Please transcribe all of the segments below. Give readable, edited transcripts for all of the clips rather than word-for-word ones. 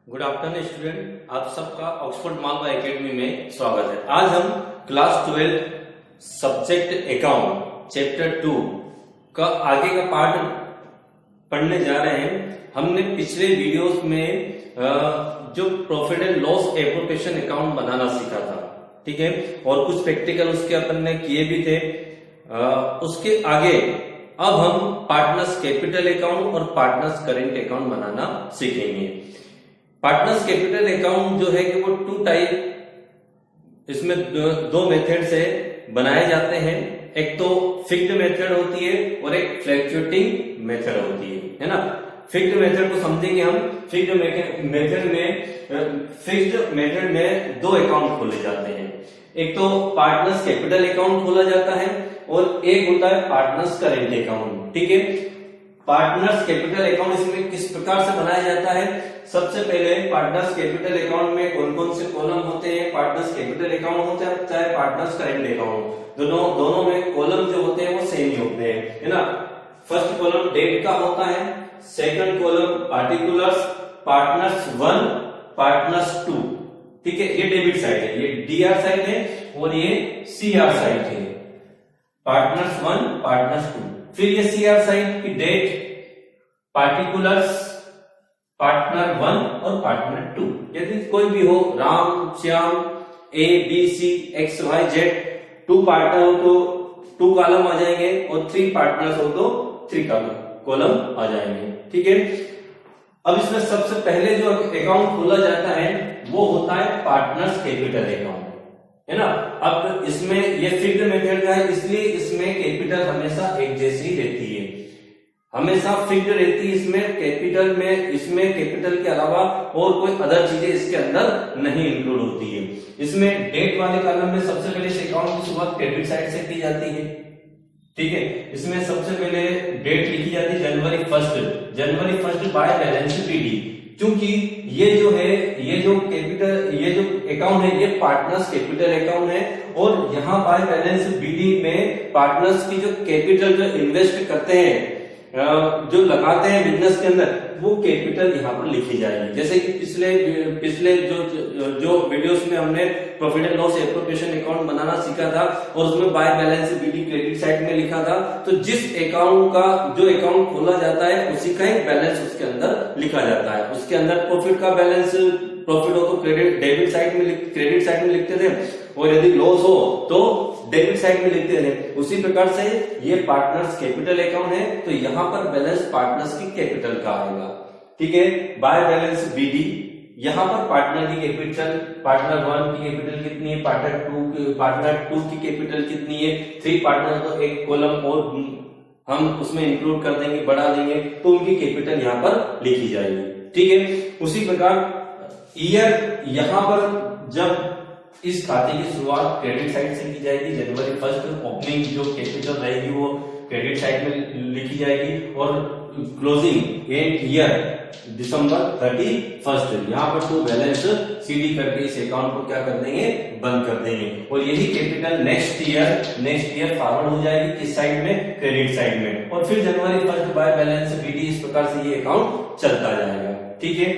Good afternoon student, आप सबका Oxford Malwa academy में स्वागत है। आज हम क्लास 12 सब्जेक्ट अकाउंट चैप्टर 2 का आगे का पार्ट पढ़ने जा रहे हैं। हमने पिछले वीडियोस में जो profit and loss appropriation account बनाना सीखा था, ठीक है, और कुछ प्रैक्टिकल उसके अपन ने किए भी थे। उसके आगे अब हम पार्टनर्स कैपिटल अकाउंट और पार्टनर्स करेंट अकाउंट बनाना सीखेंगे। पार्टनर्स कैपिटल अकाउंट जो है कि वो टू टाइप, इसमें दो मेथड से बनाए जाते हैं। एक तो फिक्स्ड मेथड होती है और एक फ्लक्चुएटिंग मेथड होती है ना। फिक्स्ड मेथड को समझेंगे हम। फिक्स्ड मेथड में दो अकाउंट खोले जाते हैं। एक तो पार्टनर्स कैपिटल अकाउंट खोला जाता है और एक होता है पार्टनर्स करेंट अकाउंट, ठीक है। पार्टनर्स कैपिटल अकाउंट इसमें किस प्रकार से बनाया जाता है? सबसे पहले पार्टनर्स कैपिटल अकाउंट में कौन कौन से कॉलम होते हैं? पार्टनर्स कैपिटल अकाउंट होता है चाहे पार्टनर्स करेंट अकाउंट, दोनों में कॉलम जो होते हैं वो सेम ही होते हैं, है ना। फर्स्ट कॉलम डेट का होता है, second column particulars, partners 1, partners 2, ठीक है। ये डेबिट साइड है, ये डीआर साइड है और ये सीआर साइड है। Partners 1, partners 2। फिर ये सीआर साइड की डेट, पार्टिकुलर्स, पार्टनर 1 और पार्टनर 2। यदि कोई भी हो, Ram, Shyam, A B C X Y Z, 2 partner हो तो 2 कॉलम आ जाएंगे और 3 पार्टनर्स हो तो 3 कॉलम आ जाएंगे, ठीक है। अब इसमें सबसे पहले जो अकाउंट खोला जाता है वो होता है पार्टनर्स कैपिटल अकाउंट, है ना। अब इसमें ये फिक्स्ड मेथड का है, इसलिए इसमें कैपिटल हमेशा एक जैसी रहती है, हमेशा फिक्स्ड रहती है। इसमें कैपिटल के अलावा और कोई अदर चीजें इसके अंदर नहीं इंक्लूड होती है। इसमें डेट वाले कॉलम में सबसे पहले इस अकाउंट की शुरुआत क्रेडिट साइड से की जाती है, ठीक है। इसमें सबसे पहले डेट लिखी जाती है जनवरी 1 बाय बैलेंस बीडी। क्योंकि ये जो अकाउंट है ये पार्टनर्स कैपिटल अकाउंट है और यहाँ बाय बैलेंस बीडी में पार्टनर्स की जो कैपिटल जो इन्वेस्ट करते हैं, जो लगाते हैं बिजनेस के अंदर, वो कैपिटल यहाँ पर लिखी जाएगी। जैसे कि पिछले जो वीडियोस में हमने profit and loss appropriation account बनाना सीखा था और उसमें by balance BD credit side में लिखा था। तो जिस अकाउंट का जो अकाउंट खोला जाता है उसी का ही बैलेंस उसके अंदर लिखा जाता है। उसके अंदर प्रॉफिट का बैलेंस, प्रॉफिट हो तो क्रेडिट साइड में लिखते थे और यदि लॉस हो तो डेबिट साइड में लिखते थे। उसी प्रकार से ये पार्टनर्स कैपिटल अकाउंट है तो यहाँ पर बैलेंस पार्टनर्स की कैपिटल का आएगा, ठीक है। बाय बैलेंस बीडी, यहाँ पर पार्टनर की कैपिटल, पार्टनर 1 की कैपिटल कितनी है, पार्टनर 2 की कैपिटल कितनी है। 3 पार्टनर तो एक कॉलम और हम उसमें इंक्लूड कर देंगे, बढ़ा देंगे, तो उनकी कैपिटल यहाँ पर लिखी जाएगी, ठीक है। उसी प्रकार ईयर, यहाँ पर जब इस खाते की शुरुआत क्रेडिट साइड से की जाएगी, जनवरी 1 ओपनिंग जो कैपिटल रहेगी वो क्रेडिट साइड में लिखी जाएगी और क्लोजिंग एंड ईयर दिसंबर 31। यहाँ पर तो बैलेंस सीडी करके इस अकाउंट को क्या कर देंगे, बंद कर देंगे और यही कैपिटल नेक्स्ट ईयर फॉरवर्ड हो जाएगी किस साइड में, क्रेडिट साइड में। और फिर जनवरी 1 बाय बैलेंस बीडी, इस प्रकार से ये अकाउंट चलता जाएगा, ठीक है।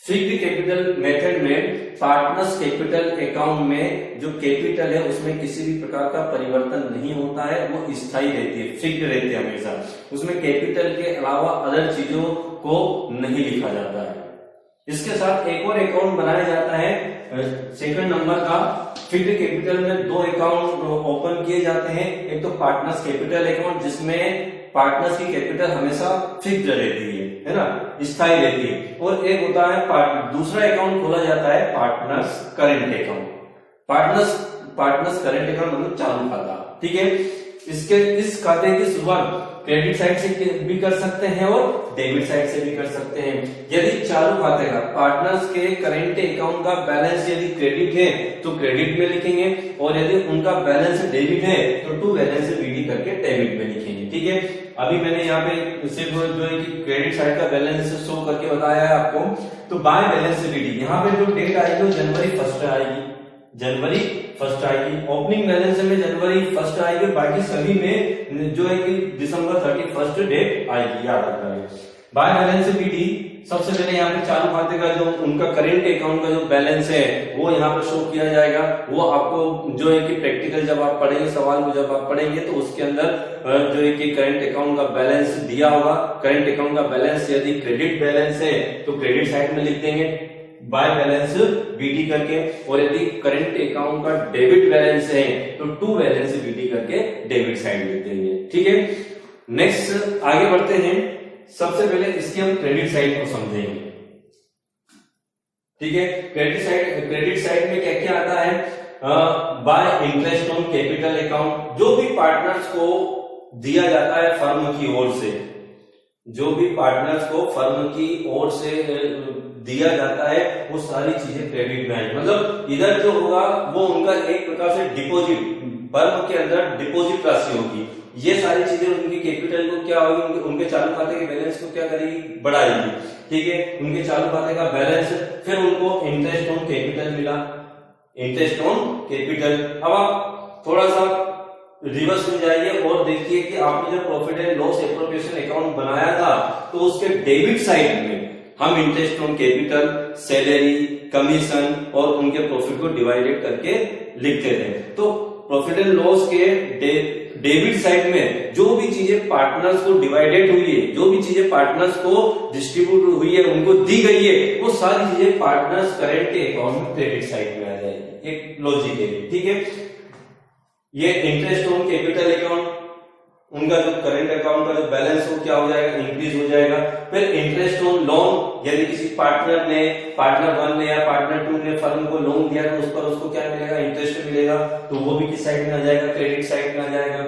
फिक्स्ड कैपिटल मेथड में पार्टनर्स कैपिटल अकाउंट में जो कैपिटल है उसमें किसी भी प्रकार का परिवर्तन नहीं होता है, वो स्थायी रहती है, फिक्स्ड रहती है हमेशा। उसमें कैपिटल के अलावा अदर चीजों को नहीं लिखा जाता है। इसके साथ एक और अकाउंट बनाया जाता है सेकंड नंबर का। फिक्स्ड कैपिटल में 2 अकाउंट ओपन किए जाते हैं। एक तो पार्टनर्स कैपिटल अकाउंट जिसमें पार्टनर्स की कैपिटल हमेशा फिक्स्ड रहती है ना, स्थायी रहती है। और एक होता है दूसरा अकाउंट खोला जाता है partners current account. Partners current account मतलब चालू खाता, ठीक है। इस खाते की शुरुआत क्रेडिट साइड से भी कर सकते हैं और डेबिट साइड से भी कर सकते हैं। यदि चालू खाते का पार्टनर्स के करेंट अकाउंट का बैलेंस यदि क्रेडिट है तो क्रेडिट में लिखेंगे और यदि उनका बैलेंस डेबिट है तो टू बैलेंस बीडी करके डेबिट में लिखेंगे, ठीक है। अभी मैंने यहाँ पे सिर्फ जो है कि क्रेडिट साइड का बैलेंस शो करके बताया है आपको। तो बाय बैलेंस बीडी, यहाँ पे जो डेट आएगी वो जनवरी 1 आएगी। ओपनिंग बैलेंस में जनवरी 1 आएगी, बाकी सभी में जो है कि दिसंबर 31 डेट आएगी, याद रखना है। बाय बैलेंस बीडी, सबसे पहले यहाँ पे चालू खाते का जो उनका करेंट अकाउंट का जो बैलेंस है वो यहाँ पर शो किया जाएगा। वो आपको जो है कि प्रैक्टिकल जब आप पढ़ेंगे, सवाल को जब आप पढ़ेंगे तो उसके अंदर जो है कि करंट अकाउंट का बैलेंस दिया होगा। करंट अकाउंट का बैलेंस यदि क्रेडिट बैलेंस है तो क्रेडिट साइड में लिख देंगे बाय बैलेंस बीडी करके, और यदि करंट अकाउंट का डेबिट बैलेंस है तो टू बैलेंस बीडी करके डेबिट साइड लिख देंगे। ठीक है, नेक्स्ट आगे बढ़ते हैं। सबसे पहले इसकी हम क्रेडिट साइड को समझेंगे। ठीक है, क्रेडिट साइड में क्या क्या आता है? Bye interest on capital account, जो भी पार्टनर्स को दिया जाता है फर्म की ओर से, जो भी पार्टनर्स को फर्म की ओर से दिया जाता है वो सारी चीजें क्रेडिट में आएगी। मतलब इधर जो होगा वो उनका एक प्रकार से डिपॉजिट, फर्म के अंदर डिपॉजिट राशि होगी। ये सारी चीजें उनकी कैपिटल को क्या होगी, उनके चालू खाते के बैलेंस को क्या करेगी, बढ़ाएगी। ठीक है, उनके चालू खाते का बैलेंस, फिर उनको इंटरेस्ट ऑन कैपिटल मिला, इंटरेस्ट ऑन कैपिटल। अब आप थोड़ा सा रिवर्स में जाइए और देखिए कि आपने जो profit and loss appropriation account बनाया था तो उसके डेबिट साइड में हम interest on capital, salary, commission और उनके प्रॉफिट को डिवाइडेड करके लिखते थे। तो प्रॉफिट एंड लॉस के डेबिट साइड में जो भी चीजें पार्टनर्स को डिवाइडेड हुई है, जो भी चीजें पार्टनर्स को डिस्ट्रीब्यूट हुई है, उनको दी गई है, वो सारी चीजें पार्टनर्स करंट के अकाउंट में क्रेडिट साइड में आ जाएगी। एक लॉजिक है। ठीक है, ये इंटरेस्ट ऑन कैपिटल अकाउंट, उनका जो करंट अकाउंट का जो बैलेंस हो क्या हो जाएगा, इंक्रीज हो जाएगा। फिर इंटरेस्ट ऑन लोन, यदि किसी पार्टनर ने, पार्टनर 1 ने या पार्टनर 2 ने फर्म को लोन दिया तो उस पर उसको क्या मिलेगा, इंटरेस्ट मिलेगा, तो वो भी किस साइड में आ जाएगा, क्रेडिट साइड में आ जाएगा।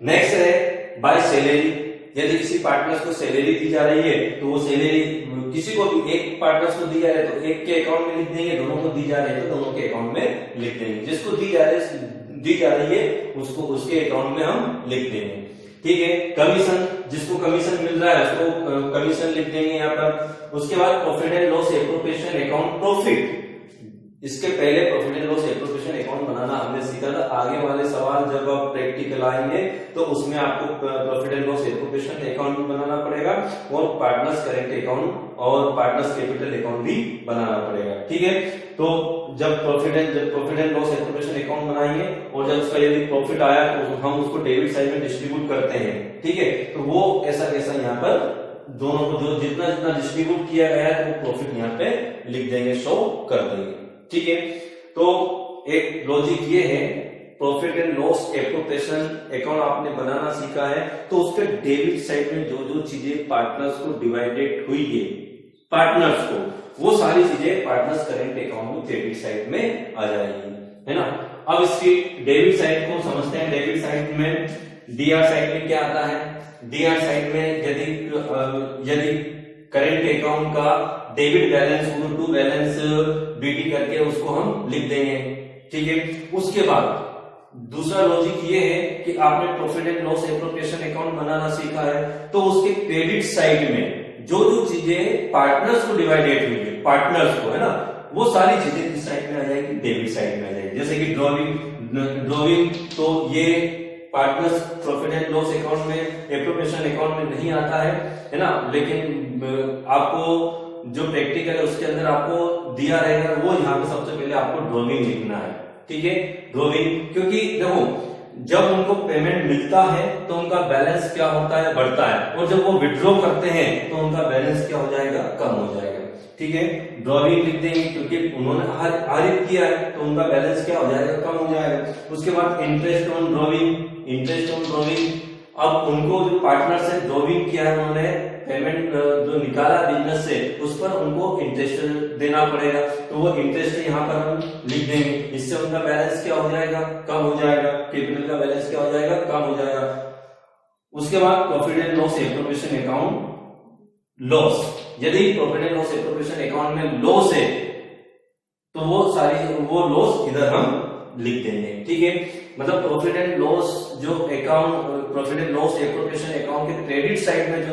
नेक्स्ट है बाय सैलरी, यदि किसी पार्टनर्स को सैलरी दी जा रही है तो वो सैलरी किसी को भी, एक पार्टनर्स को दी जा रही है तो एक के अकाउंट में लिख देंगे, दोनों को दी जा रही है तो दोनों के अकाउंट में लिख देंगे। जिसको दी जा रही है उसको उसके अकाउंट में हम लिख देंगे। ठीक है, कमीशन, जिसको कमीशन मिल रहा है उसको कमीशन लिख देंगे यहाँ पर। उसके बाद profit and loss appropriation account profit, इसके पहले profit and loss appropriation account बनाना हमने सीखा था। आगे वाले सवाल जब आप प्रैक्टिकल आएंगे तो उसमें आपको profit and loss appropriation account भी बनाना पड़ेगा और पार्टनर्स करेंट अकाउंट और पार्टनर्स कैपिटल अकाउंट भी बनाना पड़ेगा। ठीक है, तो जब profit and loss appropriation account बनाएंगे और जब उसका यदि प्रॉफिट आया तो हम उसको डेबिट साइड में डिस्ट्रीब्यूट करते हैं। ठीक है, तो वो ऐसा यहाँ पर दोनों को जो जितना जितना डिस्ट्रीब्यूट किया गया है तो वो प्रॉफिट यहाँ पे लिख देंगे, शो कर देंगे। ठीक है, तो एक लॉजिक ये है, profit and loss appropriation account आपने बनाना सीखा है तो उसके डेबिट साइड में जो जो चीजें पार्टनर्स को डिवाइडेड हुई है, पार्टनर्स को, वो सारी चीजें पार्टनर्स करंट अकाउंट में क्रेडिट साइड में आ जाएगी, है ना। अब इसकी डेबिट साइड को समझते हैं। डेबिट साइड में डीआर साइड में क्या आता है, डीआर साइड में यदि करंट अकाउंट का डेबिट बैलेंस को टू बैलेंस बीटी करके उसको हम लिख देंगे। ठीक है, उसके बाद दूसरा लॉजिक ये है कि आपने profit and loss appropriation account बनाना सीखा है तो उसके क्रेडिट साइड में जो जो चीजें पार्टनर्स को डिवाइडेड हुई है, पार्टनर्स को, है ना, वो सारी चीजें किस साइड में आ जाएगी, डेबिट साइड में आ जाएगी। जैसे कि ड्रॉइंग तो ये partners profit and loss account में, एप्रोप्रिएशन अकाउंट में नहीं आता है ना, लेकिन आपको जो प्रैक्टिकल है उसके अंदर आपको दिया रहेगा वो यहाँ पे सबसे पहले आपको ड्रॉइंग लिखना है। ठीक है, ड्रॉइंग, क्योंकि देखो जब उनको पेमेंट मिलता है तो उनका बैलेंस क्या होता है, बढ़ता है, और जब वो विड्रॉ करते हैं तो उनका बैलेंस क्या हो जाएगा, कम हो जाएगा। ठीक है, ड्रॉइंग लिख देंगे क्योंकि उन्होंने आरित किया है तो उनका बैलेंस क्या हो जाएगा, कम हो जाएगा। उसके बाद interest on drawing, interest on drawing, अब उनको जो पार्टनर से ड्रॉइंग किया है, उन्होंने पेमेंट जो निकाला बिजनेस से, उस पर उनको इंटरेस्ट देना पड़ेगा, तो वो इंटरेस्ट यहाँ पर हम लिख देंगे। इससे उनका बैलेंस क्या हो जाएगा, कम हो जाएगा, कैपिटल का बैलेंस क्या हो जाएगा, कम हो जाएगा। उसके बाद profit and loss appropriation account loss, यदि profit and loss appropriation account में लॉस है तो वो लॉस इधर हम लिख देंगे। ठीक है, मतलब प्रॉफिट एंड लॉस जो account, profit and loss appropriation account के क्रेडिट साइड में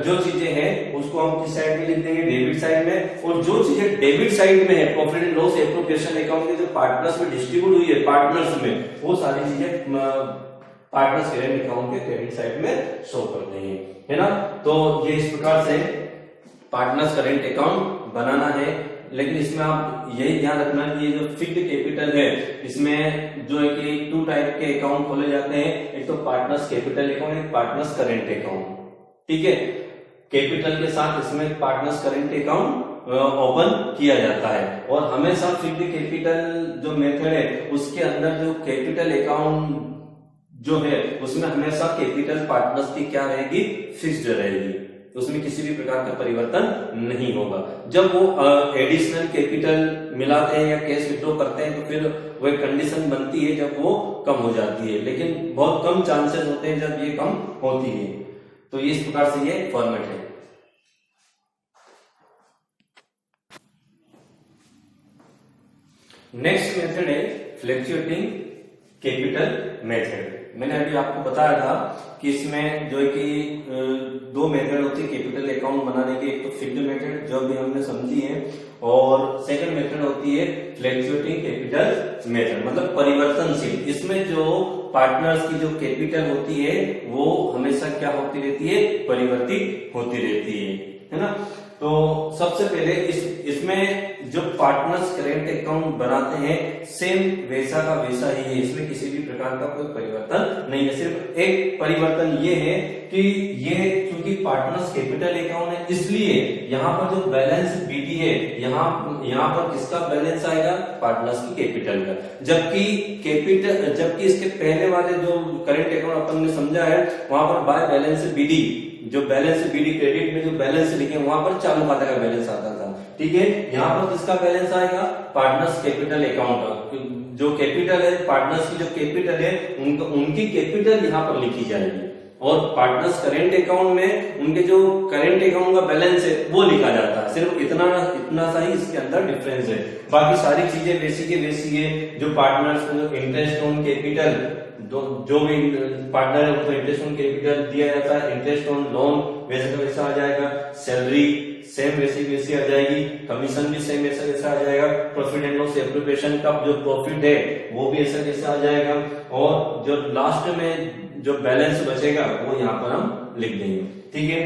जो चीजें हैं उसको हम किस साइड में लिख देंगे, डेबिट साइड में। और जो चीजें डेबिट साइड में है profit and loss appropriation account के जो पार्टनर्स में डिस्ट्रीब्यूट हुई है, पार्टनर्स में, वो सारी चीजें पार्टनर्स करेंट अकाउंट के क्रेडिट साइड में शो कर देंगे, है ना। तो ये इस प्रकार से पार्टनर्स करेंट अकाउंट बनाना है। लेकिन इसमें आप यही ध्यान रखना कि ये जो फिक्स्ड कैपिटल है, इसमें जो है कि 2 टाइप के अकाउंट खोले जाते हैं, एक तो पार्टनर्स कैपिटल अकाउंट, एक पार्टनर्स करेंट अकाउंट, ठीक है। कैपिटल के साथ इसमें पार्टनर्स करेंट अकाउंट ओपन किया जाता है, और हमेशा फिक्स्ड कैपिटल जो मेथड है उसके अंदर जो कैपिटल अकाउंट जो है उसमें हमेशा कैपिटल पार्टनर्स की क्या रहेगी, फिक्स्ड रहेगी, उसमें किसी भी प्रकार का परिवर्तन नहीं होगा। जब वो एडिशनल कैपिटल मिलाते हैं या कैश विड्रॉ करते हैं तो फिर वो एक कंडीशन बनती है जब वो कम हो जाती है, लेकिन बहुत कम चांसेस होते हैं जब ये कम होती है। तो इस प्रकार से ये फॉर्मेट है। नेक्स्ट मेथड है फ्लक्चुएटिंग कैपिटल मेथड। मैंने अभी आपको बताया था कि इसमें जो है कि 2 मेथड होती है कैपिटल अकाउंट बनाने के, एक तो फिक्स्ड मेथड जो अभी हमने समझी है, और सेकंड मेथड होती है फ्लक्चुएटिंग कैपिटल मेथड, मतलब परिवर्तनशील। इसमें जो पार्टनर्स की जो कैपिटल होती है वो हमेशा क्या होती रहती है, परिवर्तित होती रहती है ना। तो सबसे पहले इसमें जो पार्टनर्स करेंट अकाउंट बनाते हैं सेम वैसा का वैसा ही है, इसमें किसी भी प्रकार का कोई परिवर्तन नहीं है। सिर्फ एक परिवर्तन ये है कि ये क्योंकि पार्टनर्स कैपिटल अकाउंट है, इसलिए यहाँ पर जो बैलेंस बीडी है, यहाँ पर किसका बैलेंस आएगा, पार्टनर्स की कैपिटल का। जबकि इसके पहले वाले जो करेंट अकाउंट अपन ने समझा है वहां पर बाय बैलेंस बीडी, जो बैलेंस बीडी क्रेडिट में जो बैलेंस लिखे वहां पर चालू खाते का बैलेंस आता था, ठीक है। यहाँ पर किसका बैलेंस आएगा, पार्टनर्स कैपिटल अकाउंट का। जो कैपिटल है, पार्टनर्स की जो कैपिटल है उनकी कैपिटल यहाँ पर लिखी जाएगी, और पार्टनर्स करेंट अकाउंट में उनके जो करेंट अकाउंट का बैलेंस है वो लिखा जाता है। सिर्फ इतना सा ही इसके अंदर डिफरेंस है, बाकी सारी चीजें वैसी की वैसी है। जो पार्टनर्स को इंटरेस्ट ऑन कैपिटल, जो भी पार्टनर है उसको इंटरेस्ट ऑन कैपिटल दिया जाता है, इंटरेस्ट ऑन लोन वैसे का वैसा आ जाएगा, सैलरी सेम वैसी वैसी आ जाएगी, कमीशन भी सेम वैसा वैसा आ जाएगा, प्रॉफिट एंड लॉस एप्रोप्रिएशन का जो प्रॉफिट है वो भी ऐसा वैसा आ जाएगा, और जो लास्ट में जो बैलेंस बचेगा वो यहाँ पर हम लिख देंगे, ठीक है।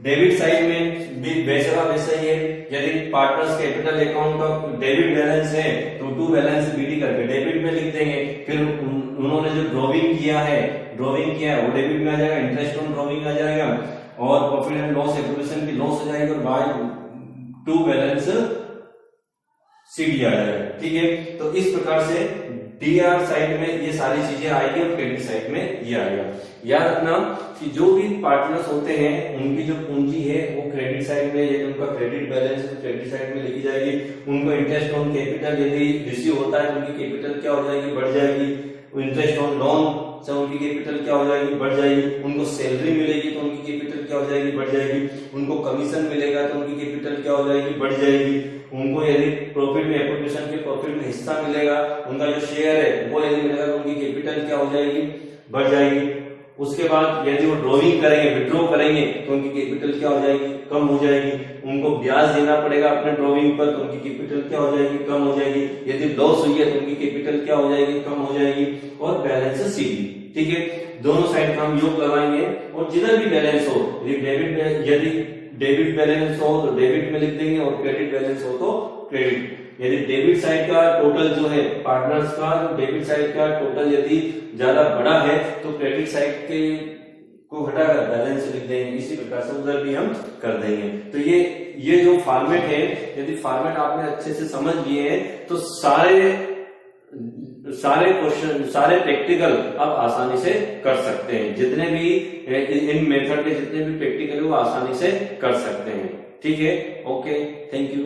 डेबिट साइड में भी वैसा वैसा ही है। यदि पार्टनर्स कैपिटल अकाउंट का डेबिट बैलेंस है तो 2 बैलेंस बीडी करके डेबिट में लिख देंगे। फिर उन्होंने जो ड्रॉविंग किया है वो डेबिट में आ जाएगा, इंटरेस्ट ऑन ड्रॉविंग आ जाएगा, और प्रॉफिट एंड लॉस एप्रोप्रिएशन की लॉस हो जाएगी, और बाय 2 बैलेंस सीडी आ जाएगा, ठीक है। तो इस प्रकार से डीआर साइड में ये सारी चीजें आएगी और क्रेडिट साइड में ये आएगा। याद रखना कि जो भी पार्टनर्स होते हैं उनकी जो पूंजी है वो क्रेडिट साइड में, यदि उनका क्रेडिट बैलेंस है तो क्रेडिट साइड में लिखी जाएगी। उनको इंटरेस्ट ऑन कैपिटल यदि रिसीव होता है तो उनकी कैपिटल क्या हो जाएगी, बढ़ जाएगी। इंटरेस्ट ऑन लोन से उनकी कैपिटल क्या हो जाएगी, बढ़ जाएगी। उनको सैलरी मिलेगी तो उनकी कैपिटल क्या हो जाएगी, बढ़ जाएगी। उनको कमीशन मिलेगा तो उनकी कैपिटल क्या हो जाएगी, बढ़ जाएगी। उनको यदि प्रॉफिट में एप्रोप्रिएशन के प्रॉफिट में हिस्सा मिलेगा, उनका जो शेयर है वो यदि मिलेगा तो उनकी कैपिटल क्या हो जाएगी, बढ़ जाएगी। उसके बाद यदि वो ड्रॉविंग करेंगे, विड्रॉ करेंगे तो उनकी कैपिटल क्या हो जाएगी, कम हो जाएगी। उनको ब्याज देना पड़ेगा अपने ड्रॉविंग पर तो उनकी कैपिटल क्या हो जाएगी, कम हो जाएगी। यदि लॉस हुई है तो उनकी कैपिटल क्या हो जाएगी, कम हो जाएगी। और बैलेंस सीडी, ठीक है। दोनों साइड का हम योग लगाएंगे, और जिधर भी बैलेंस हो, यदि डेबिट बैलेंस हो तो डेबिट में लिख देंगे, और क्रेडिट बैलेंस हो तो क्रेडिट। यदि डेबिट साइड का टोटल जो है पार्टनर्स का, जो डेबिट साइड का टोटल यदि ज्यादा बड़ा है तो क्रेडिट साइड के को हटाकर बैलेंस लिख देंगे। इसी प्रकार से उधर भी हम कर देंगे। तो ये जो फॉर्मेट है, यदि फॉर्मेट आपने अच्छे से समझ लिए हैं तो सारे क्वेश्चन, सारे प्रैक्टिकल आप आसानी से कर सकते हैं। जितने भी इन मेथड के जितने भी प्रैक्टिकल है वो आसानी से कर सकते हैं, ठीक है। Okay, thank you.